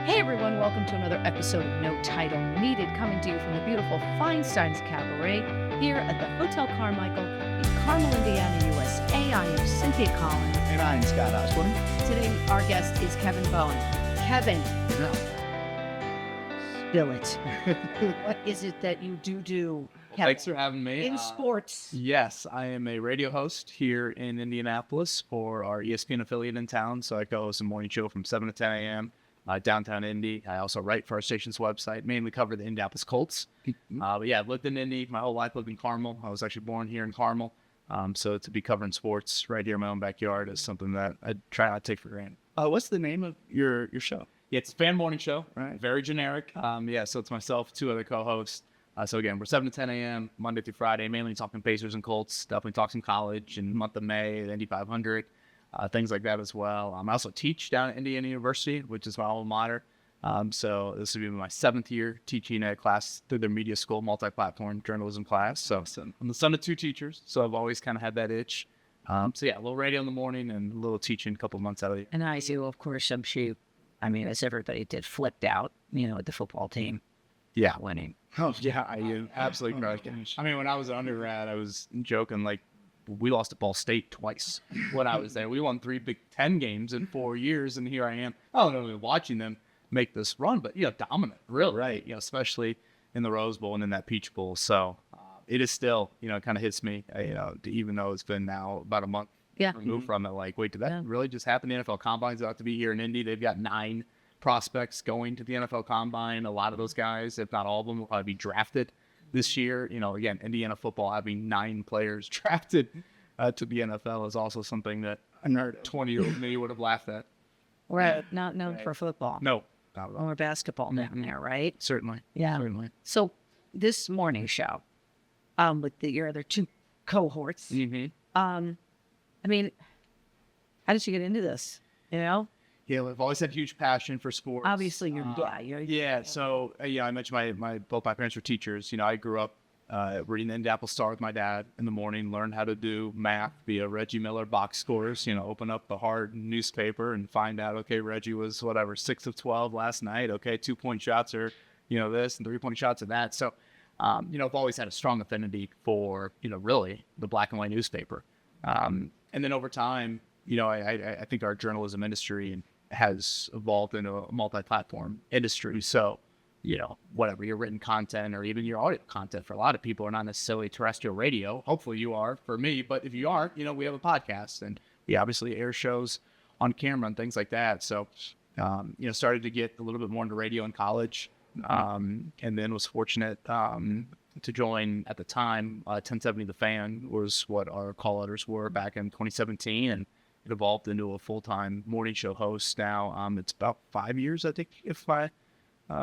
Hey everyone, welcome to another episode of No Title Needed, coming to you from the beautiful Feinstein's Cabaret here at the Hotel Carmichael in Carmel, Indiana, USA. I am Cynthia Collins. And I'm Scott Osborne. Today our guest is Kevin Bowen. Kevin, No. spill it. What is it that you do, Kevin, Thanks for having me. in sports? Yes, I am a radio host here in Indianapolis for our ESPN affiliate in town. So I co-host a morning show from 7 to 10 a.m. Downtown Indy. I also write for our station's website, mainly cover the Indianapolis Colts. But yeah, I've lived in Indy my whole life, lived in Carmel. I was actually born here in Carmel. So to be covering sports right here in my own backyard is something that I try not to take for granted. What's the name of your show? Yeah, it's a fan morning show. Right. Very generic. So it's myself, two other co-hosts. So again, we're 7 to 10 a.m. Monday through Friday, mainly talking Pacers and Colts. Definitely talk some college in the month of May, the Indy 500. Things like that as well. I also teach down at Indiana University, which is my alma mater. So this will be my 7th year teaching a class through their media school, multi-platform journalism class. So I'm the son of two teachers, so I've always kind of had that itch. A little radio in the morning and a little teaching a couple months out of the year. And I do, of course, I'm sure, as everybody did, flipped out, at the football team. Yeah. Winning. Oh, yeah, I am absolutely correct. I mean, when I was an undergrad, I was joking, like, we lost to Ball State twice when I was there. We won 3 Big Ten games in 4 years, and here I am. I don't know, watching them make this run, but, dominant, really. Right. Especially in the Rose Bowl and in that Peach Bowl. So it is still, kind of hits me, even though it's been now about a month removed from it. Like, wait, did that really just happen? The NFL Combine's about to be here in Indy. They've got 9 prospects going to the NFL Combine. A lot of those guys, if not all of them, will probably be drafted this year. Again, Indiana football having 9 players drafted to the NFL is also something that a 20-year-old me would have laughed at. We're not known for football. No, not at all. Or basketball down there, right? Certainly. Yeah. Certainly. So this morning show, with your other 2 cohorts, how did you get into this? Yeah, we've always had huge passion for sports. Obviously, you're So I mentioned both my parents were teachers. I grew up reading the Indy Star with my dad in the morning. Learned how to do math via Reggie Miller box scores. Open up the hard newspaper and find out. Okay, Reggie was 6 of 12 last night. Okay, 2-point shots are this and 3-point shots are that. So I've always had a strong affinity for really the black and white newspaper. And then over time, I think our journalism industry has evolved into a multi-platform industry. So, whatever your written content or even your audio content for a lot of people are not necessarily terrestrial radio. Hopefully you are for me, but if you aren't, we have a podcast and we obviously air shows on camera and things like that. So, started to get a little bit more into radio in college. And then was fortunate to join at the time. 1070 The Fan was what our call letters were back in 2017, and it evolved into a full-time morning show host. Now it's about 5 years, I think, if my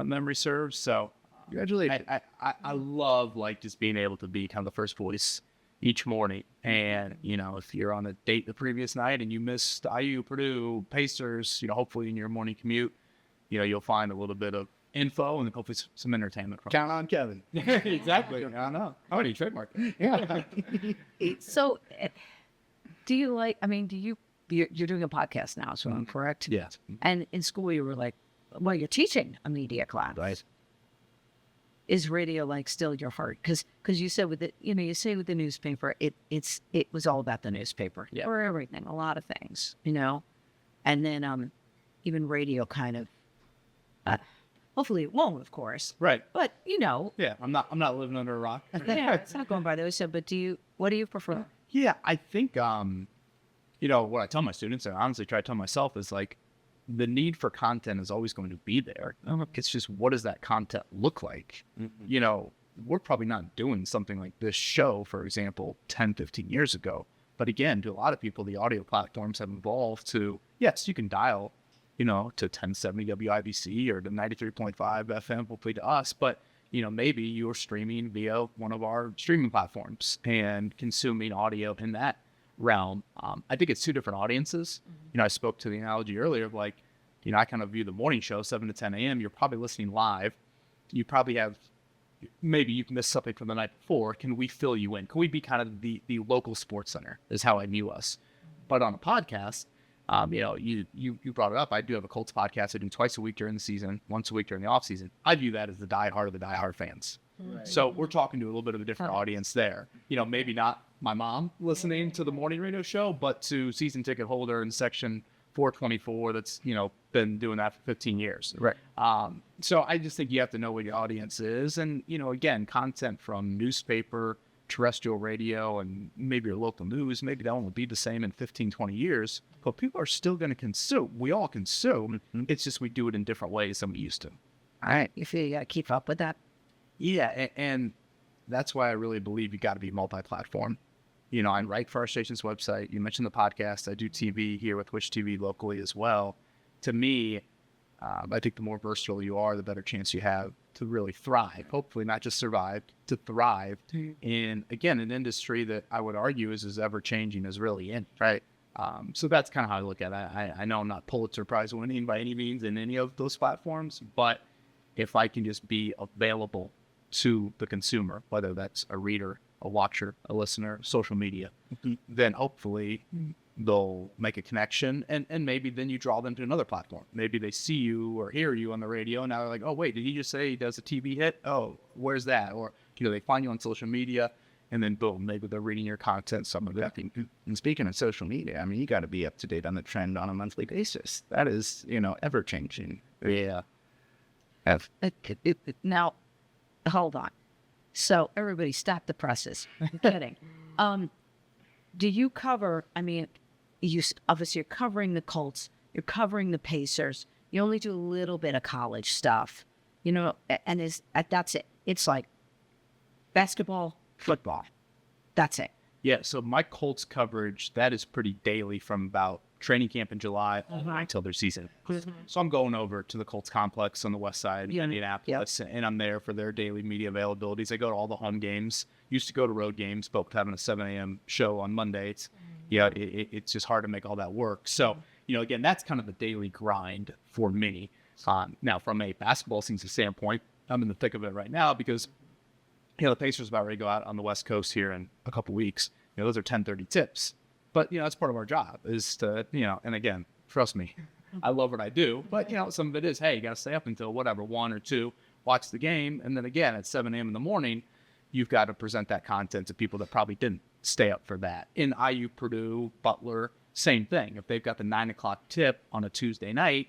memory serves. So congratulations. I love just being able to be kind of the first voice each morning. And if you're on a date the previous night and you missed IU, Purdue, Pacers, hopefully in your morning commute, you'll find a little bit of info and hopefully some entertainment. Count on Kevin. Exactly. I know. I already trademarked it. Yeah. So, do you you're doing a podcast now, so I'm correct? Yeah. And in school you were you're teaching a media class. Right. Is radio still your heart? Because you said with you say with the newspaper, it was all about the newspaper for everything, a lot of things, and then even radio kind of. Hopefully it won't, of course. Right. But Yeah, I'm not living under a rock. Yeah, it's not going by those. But what do you prefer? Yeah, I think what I tell my students, and honestly try to tell myself, is the need for content is always going to be there. It's just, what does that content look like? Mm-hmm. We're probably not doing something like this show, for example, 10, 15 years ago. But again, to a lot of people, the audio platforms have evolved to, yes, you can dial to 1070 WIBC or to 93.5 FM, hopefully to us. But, maybe you're streaming via one of our streaming platforms and consuming audio in that realm. I think it's 2 different audiences. I spoke to the analogy earlier of I kind of view the morning show, 7 to 10 a.m. You're probably listening live. You probably have, maybe you've missed something from the night before. Can we fill you in? Can we be kind of the local sports center is how I view us. But on a podcast, You brought it up. I do have a Colts podcast I do twice a week during the season, once a week during the off season. I view that as the diehard of the diehard fans. Right. So we're talking to a little bit of a different audience there. Maybe not my mom listening to the morning radio show, but to season ticket holder in section 424 that's, been doing that for 15 years. Right. So I just think you have to know what your audience is. And, again, content from newspaper, terrestrial radio, and maybe your local news, maybe that won't be the same in 15, 20 years, but people are still going to consume. We all consume. Mm-hmm. It's just we do it in different ways than we used to. All right. You feel you got to keep up with that? Yeah. And that's why I really believe you got to be multi-platform. I write for our station's website. You mentioned the podcast. I do TV here with Wish TV locally as well. To me, I think the more versatile you are, the better chance you have to really thrive. Hopefully not just survive, to thrive in, again, an industry that I would argue is as ever-changing as really in, right? So that's kind of how I look at it. I know I'm not Pulitzer Prize winning by any means in any of those platforms, but if I can just be available to the consumer, whether that's a reader, a watcher, a listener, social media, then hopefully they'll make a connection and maybe then you draw them to another platform. Maybe they see you or hear you on the radio and now they're like, oh, wait, did he just say he does a TV hit? Oh, where's that? Or, they find you on social media and then boom, maybe they're reading your content, some of that. And speaking of social media, I mean, you got to be up to date on the trend on a monthly basis. That is, ever changing. Yeah. Now, hold on. So everybody stop the presses. I'm kidding. Do you cover, obviously you're covering the Colts, you're covering the Pacers, you only do a little bit of college stuff, and that's it. It's like basketball, football. That's it. Yeah, so my Colts coverage, that is pretty daily from about training camp in July until their season. Mm-hmm. So I'm going over to the Colts complex on the west side of Indianapolis, and I'm there for their daily media availabilities. I go to all the home games. Used to go to road games, but with having a 7 a.m. show on Monday, it's just hard to make all that work. So, again, that's kind of the daily grind for me. Now, from a basketball season standpoint, I'm in the thick of it right now because, the Pacers are about ready to go out on the West Coast here in a couple weeks. Those are 10:30 tips. But, that's part of our job is to, and again, trust me, I love what I do. But, some of it is, hey, you got to stay up until 1 or 2, watch the game. And then again, at 7 a.m. in the morning, you've got to present that content to people that probably didn't stay up for that. In IU, Purdue, Butler, same thing. If they've got the 9 o'clock tip on a Tuesday night,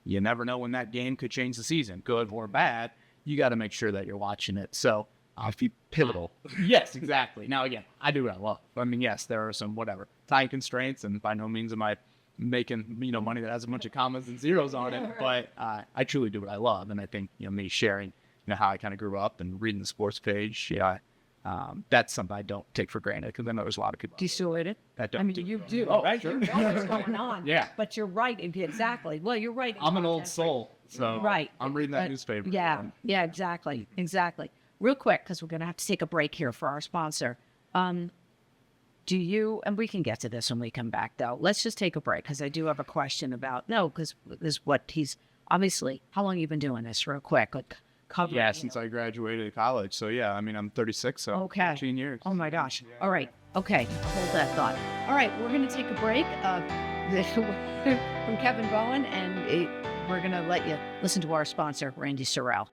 you never know when that game could change the season, good or bad. You got to make sure that you're watching it. So, pivotal. Yes, exactly. Now, again, I do what I love. Yes, there are some time constraints, and by no means am I making money that has a bunch of commas and zeros on it. But I truly do what I love, and I think me sharing how I kind of grew up and reading the sports page. That's something I don't take for granted because I know there's a lot of people. Do you still read it? That don't. You do. Oh, right? Sure. You know what's going on. Yeah. But you're right. Exactly. Well, you're right. I'm an old soul, so right. I'm reading that newspaper. Yeah. Yeah. Exactly. Real quick, because we're going to have to take a break here for our sponsor. Do you, and we can get to this when we come back, though. Let's just take a break, because I do have a question about, because this is what he's, obviously, how long have you been doing this, real quick? Like, covering, yeah, since I graduated college. So, yeah, I'm 36, so 15 years. Oh, my gosh. Yeah. All right. Okay. Hold that thought. All right. We're going to take a break from Kevin Bowen, and we're going to let you listen to our sponsor, Randy Sorrell.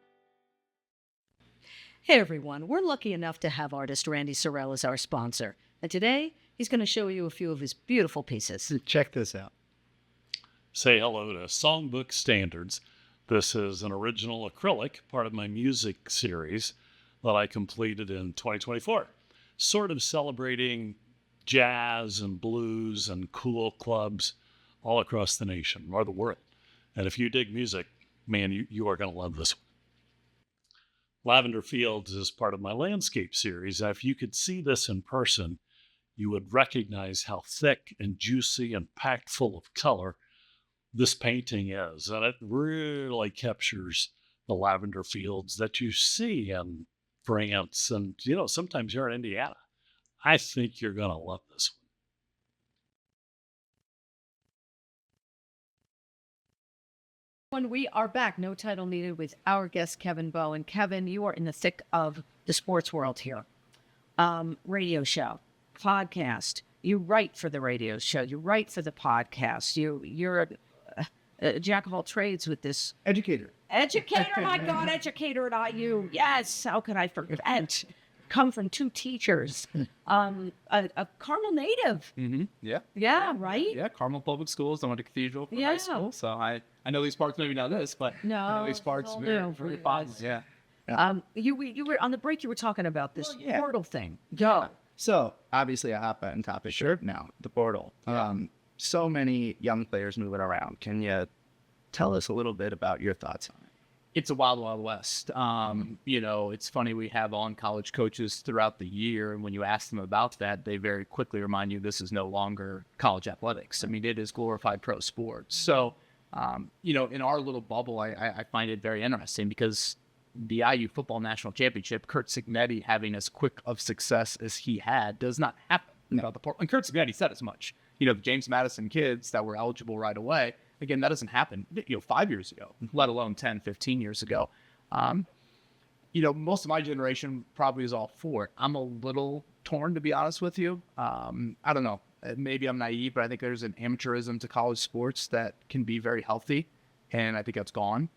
Hey everyone, we're lucky enough to have artist Randy Sorrell as our sponsor. And today, he's going to show you a few of his beautiful pieces. Check this out. Say hello to Songbook Standards. This is an original acrylic, part of my music series that I completed in 2024. Sort of celebrating jazz and blues and cool clubs all across the nation, or the world. And if you dig music, man, you are going to love this one. Lavender Fields is part of my landscape series. Now, if you could see this in person, you would recognize how thick and juicy and packed full of color this painting is. And it really captures the lavender fields that you see in France. And, sometimes you're in Indiana. I think you're going to love this one. When we are back, no title needed, with our guest, Kevin Bowen. Kevin, you are in the thick of the sports world here. Radio show, podcast, you write for the radio show, you write for the podcast, you're a jack of all trades with this Educator. my God, educator at IU. Yes, how could I forget? Come from 2 teachers, a Carmel native. Mm-hmm. Yeah. Yeah, right. Yeah. Carmel Public Schools. I went to Cathedral for Yeah. high school, so I know these parts. Maybe not this, but I know these parts all very, new. very fondly. Yeah. You were on the break. You were talking about this yeah. portal thing. Go. So obviously a hot button topic now, the portal. So many young players moving around. Can you tell us a little bit about your thoughts on it? It's a wild, wild west. You know, it's funny, we have on college coaches throughout the year, and when you ask them about that, they very quickly remind you this is no longer college athletics. I mean, it is glorified pro sports. So, you know, in our little bubble, I find it very interesting because the IU football national championship, Kurt Signetti having as quick of success as he had does not happen without the portal. And Kurt Signetti said as much. You know, the James Madison kids that were eligible right away, again, that doesn't happen, 5 years ago, let alone 10, 15 years ago. You know, most of my generation probably is all for it. I'm a little torn, to be honest with you. I don't know. Maybe I'm naive, but I think there's an amateurism to college sports that can be very healthy, and I think that's gone.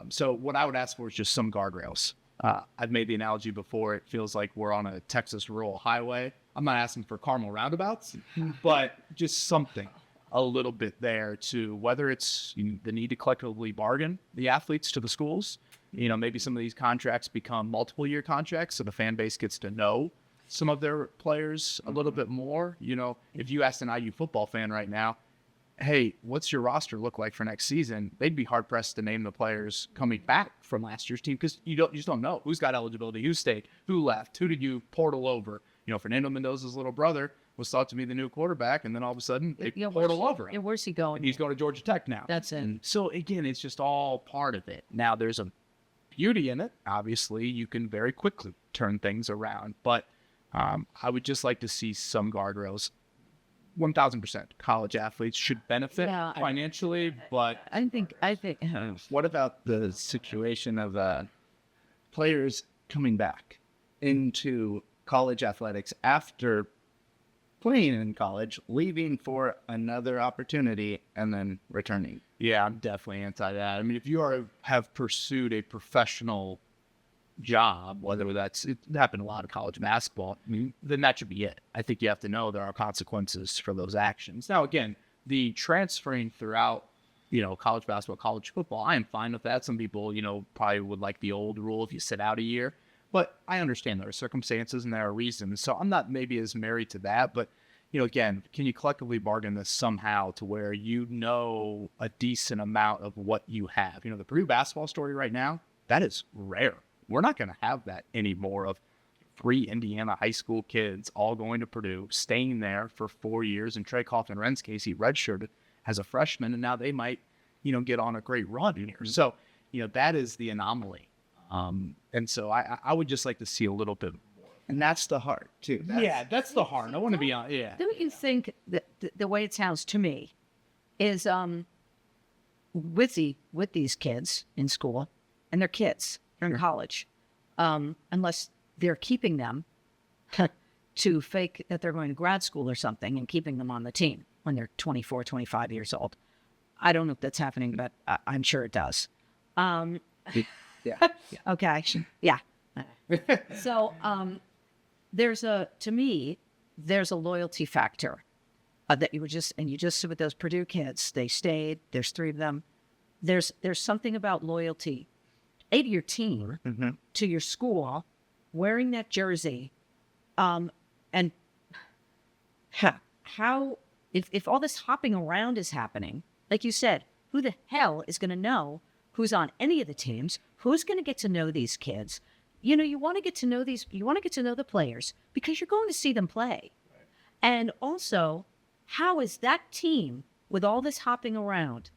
So what I would ask for is just some guardrails. I've made the analogy before. It feels like we're on a Texas rural highway. I'm not asking for Carmel roundabouts, but just something a little bit there to whether it's the need to collectively bargain the athletes to the schools. You know, maybe some of these contracts become multiple year contracts so the fan base gets to know some of their players a little bit more. You know, if you asked an IU football fan right now, hey, what's your roster look like for next season? They'd be hard pressed to name the players coming back from last year's team because you just don't know who's got eligibility, who stayed, who left, who did you portal over. You know, Fernando Mendoza's little brother was thought to be the new quarterback, and then all of a sudden they portal over him. Yeah, where's he going? And he's going to Georgia Tech now. That's it. And so again, it's just all part of it. Now there's a beauty in it. Obviously, you can very quickly turn things around, but I would just like to see some guardrails. 1,000% college athletes should benefit financially, but I think. What about the situation of players coming back into college athletics after playing in college, leaving for another opportunity, and then returning? Yeah, I'm definitely anti that. I mean, if you have pursued a professional job, whether it happened a lot of college basketball, then that should be it. I think you have to know there are consequences for those actions. Now, again, the transferring throughout, college basketball, college football, I am fine with that. Some people, probably would like the old rule if you sit out a year, but I understand there are circumstances and there are reasons. So I'm not maybe as married to that, but again, can you collectively bargain this somehow to where a decent amount of what you have? The Purdue basketball story right now, that is rare. We're not going to have that anymore of 3 Indiana high school kids all going to Purdue, staying there for 4 years. In Trey Kaufman-Wren's case, he redshirted as a freshman, and now they might, get on a great run here. So, that is the anomaly. And so I would just like to see a little bit more. And that's the heart, too. That's the heart. I want to be on, Don't you think that the way it sounds to me is with these kids in school, and they're kids, they're in college, unless they're keeping them to fake that they're going to grad school or something and keeping them on the team when they're 24, 25 years old. I don't know if that's happening, but I'm sure it does. Yeah. Okay. Yeah. So there's a loyalty factor that you just said with those Purdue kids. They stayed. There's 3 of them. There's something about loyalty, to your team, to your school, wearing that jersey, and how if all this hopping around is happening, like you said, who the hell is going to know who's on any of the teams? Who's going to get to know these kids? You want to get to know you want to get to know the players because you're going to see them play. Right. And also, how is that team with all this hopping around?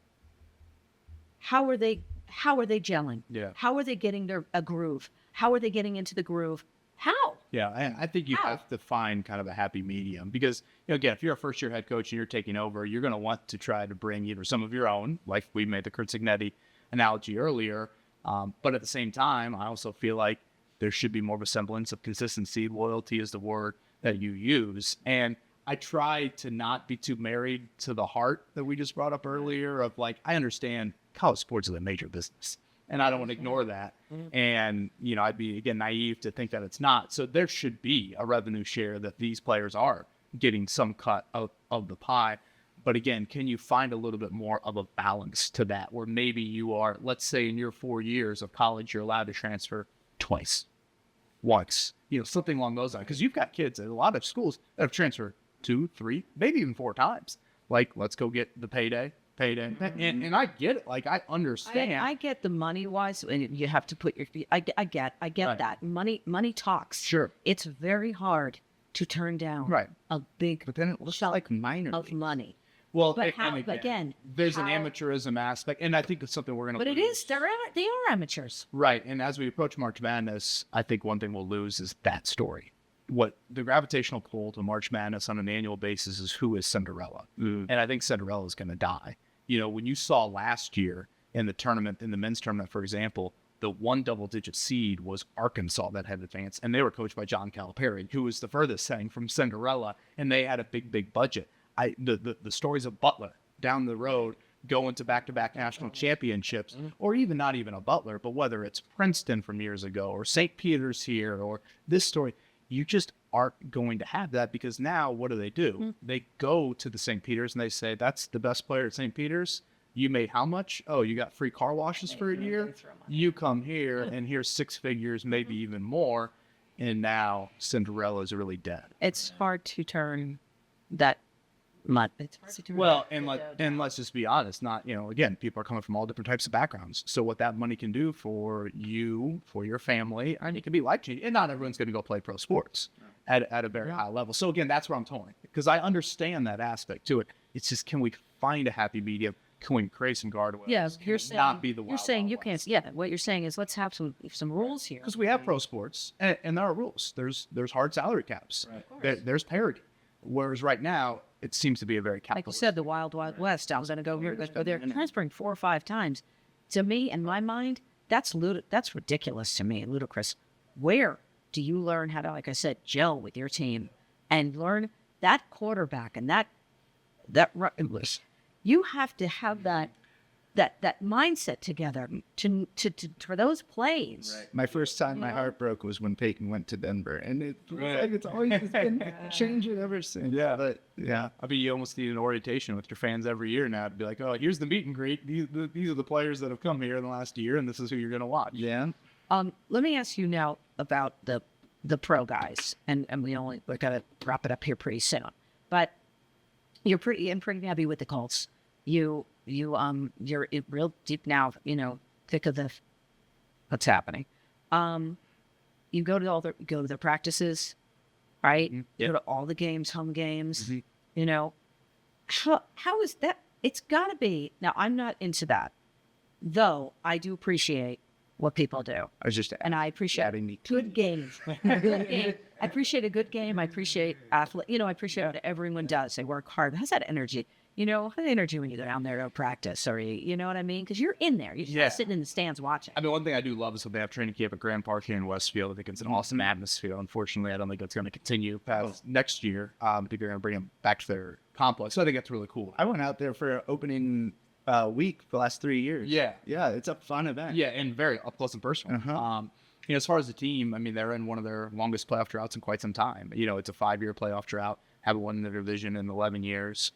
How are they gelling? Yeah. How are they getting a groove? How are they getting into the groove? How? Yeah, I think you have to find kind of a happy medium because, again, if you're a first-year head coach and you're taking over, you're going to want to try to bring either some of your own, like we made the Kurt Signetti analogy earlier, but at the same time, I also feel like there should be more of a semblance of consistency. Loyalty is the word that you use. And I try to not be too married to the heart that we just brought up earlier of like, I understand college sports is a major business and I don't want to ignore that. And, you know, I'd be, again, naive to think that it's not. So there should be a revenue share that these players are getting some cut of the pie. But again, can you find a little bit more of a balance to that where maybe you are, let's say in your 4 years of college, you're allowed to transfer twice, once, you know, something along those lines. Because you've got kids at a lot of schools that have transferred 2, 3, maybe even 4 times. Like, let's go get the payday. And I get it. Like, I understand. I get the money wise, and you have to put your feet. I get Right. that. Money talks. Sure. It's very hard to turn down Right. a big But then it looks chunk like minor of leagues. money. Well, But and how? again, But again, there's an how- amateurism aspect. And I think it's something we're going to But it is. They are amateurs. Right. And as we approach March Madness, I think one thing we'll lose is that story. What the gravitational pull to March Madness on an annual basis is who is Cinderella. And I think Cinderella is going to die. You know, when you saw last year in the tournament, in the men's tournament, for example, the one double-digit seed was Arkansas that had advanced, and they were coached by John Calipari, who was the furthest thing from Cinderella, and they had a big budget. The stories of Butler down the road going to back-to-back national championships, or even not even a Butler, but whether it's Princeton from years ago or St. Peter's here or this story, you just aren't going to have that because now what do? They go to the St. Peter's and they say, that's the best player at St. Peter's. You made how much? Oh, you got free car washes for a year? You come here and here's 6 figures, maybe even more. And now Cinderella is really dead. It's hard to turn that money. It's hard to turn. Well, and let's just be honest. Not, you know, again, people are coming from all different types of backgrounds. So what that money can do for you, for your family, and it can be life changing. And not everyone's going to go play pro sports at a very high level. So again, that's where I'm torn because I understand that aspect to it. It's just, can we find a happy medium? Can we create some guardrails? Yeah, Can you're it saying not be the you're Wild saying Wild you West? can't. Yeah, what you're saying is let's have some rules here. Because we have pro sports and there are rules. There's hard salary caps. There's parity. Whereas right now it seems to be a very Like you capitalist. said, the Wild West. I was going to go here. They're transferring 4 or 5 times. To me, in my mind, that's ridiculous to me, ludicrous. Where do you learn how to, like I said, gel with your team and learn that quarterback and that you have to have that mindset together to for those plays. My first time my heart broke was when Peyton went to Denver, and it's like it's always been changing ever since. Yeah. But yeah, I mean, you almost need an orientation with your fans every year now to be like, oh, here's the meet and greet. These are the players that have come here in the last year, and this is who you're going to watch. yeah. Let me ask you now about the pro guys, and we're gonna wrap it up here pretty soon. But you're pretty happy with the Colts. You're real deep now, you know, thick of what's happening. You go to the practices, right? Yeah. Go to all the games, home games. You know, how is that? It's got to be. Now, I'm not into that, though. I do appreciate what people do, I was just and I appreciate adding me. good games. Good game. I appreciate a good game. I appreciate athlete. You know, I appreciate what everyone does. They work hard. How's that energy? You know, how's the energy when you go down there to practice, or you know what I mean? Because you're in there. You're Yeah. sitting in the stands watching. I mean, one thing I do love is when they have training camp at Grand Park here in Westfield. I think it's an awesome atmosphere. Unfortunately, I don't think it's going to continue past next year. I think they're going to bring them back to their complex. So I think that's really cool. I went out there for opening week the last 3 years. Yeah. Yeah, it's a fun event. Yeah, and very up close and personal. Uh-huh. You know, as far as the team, I mean, they're in one of their longest playoff droughts in quite some time. You know, it's a 5-year playoff drought. Haven't won the division in 11 years.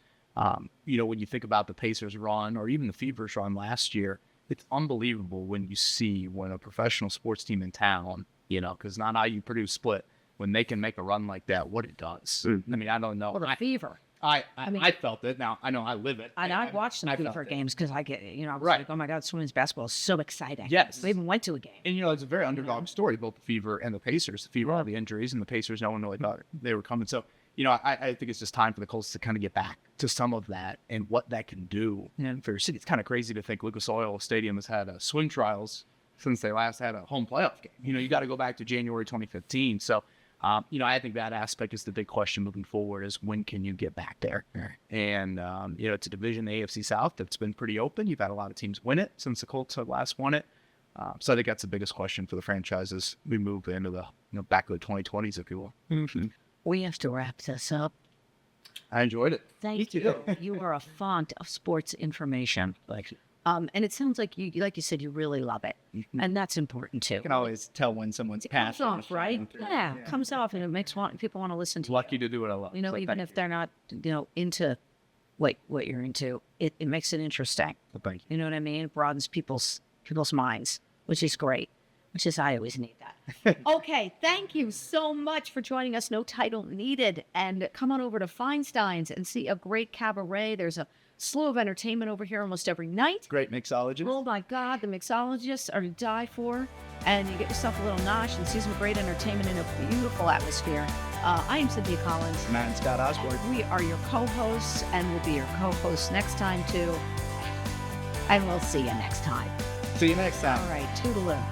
You know, when you think about the Pacers run or even the Fevers run last year, it's unbelievable when you see when a professional sports team in town, you know, because not IU Purdue split, when they can make a run like that, what it does. I mean, I don't know. What a fever. I mean- felt it. Now, I know I live it. And I watched some I felt fever it. games because I get, you know, I was Right. like, oh my God, women's basketball is so exciting. Yes. We even went to a game. And, you know, it's a very underdog story, both the Fever and the Pacers. The Fever, all the injuries, and the Pacers, no one really thought they were coming. So, you know, I think it's just time for the Colts to kind of get back to some of that and what that can do for your city. It's kind of crazy to think Lucas Oil Stadium has had swim trials since they last had a home playoff game. You know, you got to go back to January 2015. So, you know, I think that aspect is the big question moving forward is when can you get back there? And, you know, it's a division, the AFC South, that's been pretty open. You've had a lot of teams win it since the Colts had last won it. So I think that's the biggest question for the franchise as we move into the, you know, back of the 2020s, if you will. We have to wrap this up. I enjoyed it. Thank you. You are a font of sports information. Thank you. And it sounds like like you said, you really love it. And that's important too. You can always tell when someone's It comes passionate. off, right? Yeah, comes off, and it makes people want to listen to you. Lucky to do what I love. You know, So even thank if they're not, into what you're into, it makes it interesting. you. Thank you. You know what I mean? It broadens people's minds, which is great. Which is, I always need that. Okay, thank you so much for joining us. No title needed. And come on over to Feinstein's and see a great cabaret. There's a slew of entertainment over here almost every night. Great mixologist. Oh my God, the mixologists are to die for. And you get yourself a little nosh and see some great entertainment in a beautiful atmosphere. I am Cynthia Collins. Matt and Scott Osborne. We are your co-hosts, and we'll be your co-hosts next time too. And we'll see you next time. See you next time. All right, toodaloo.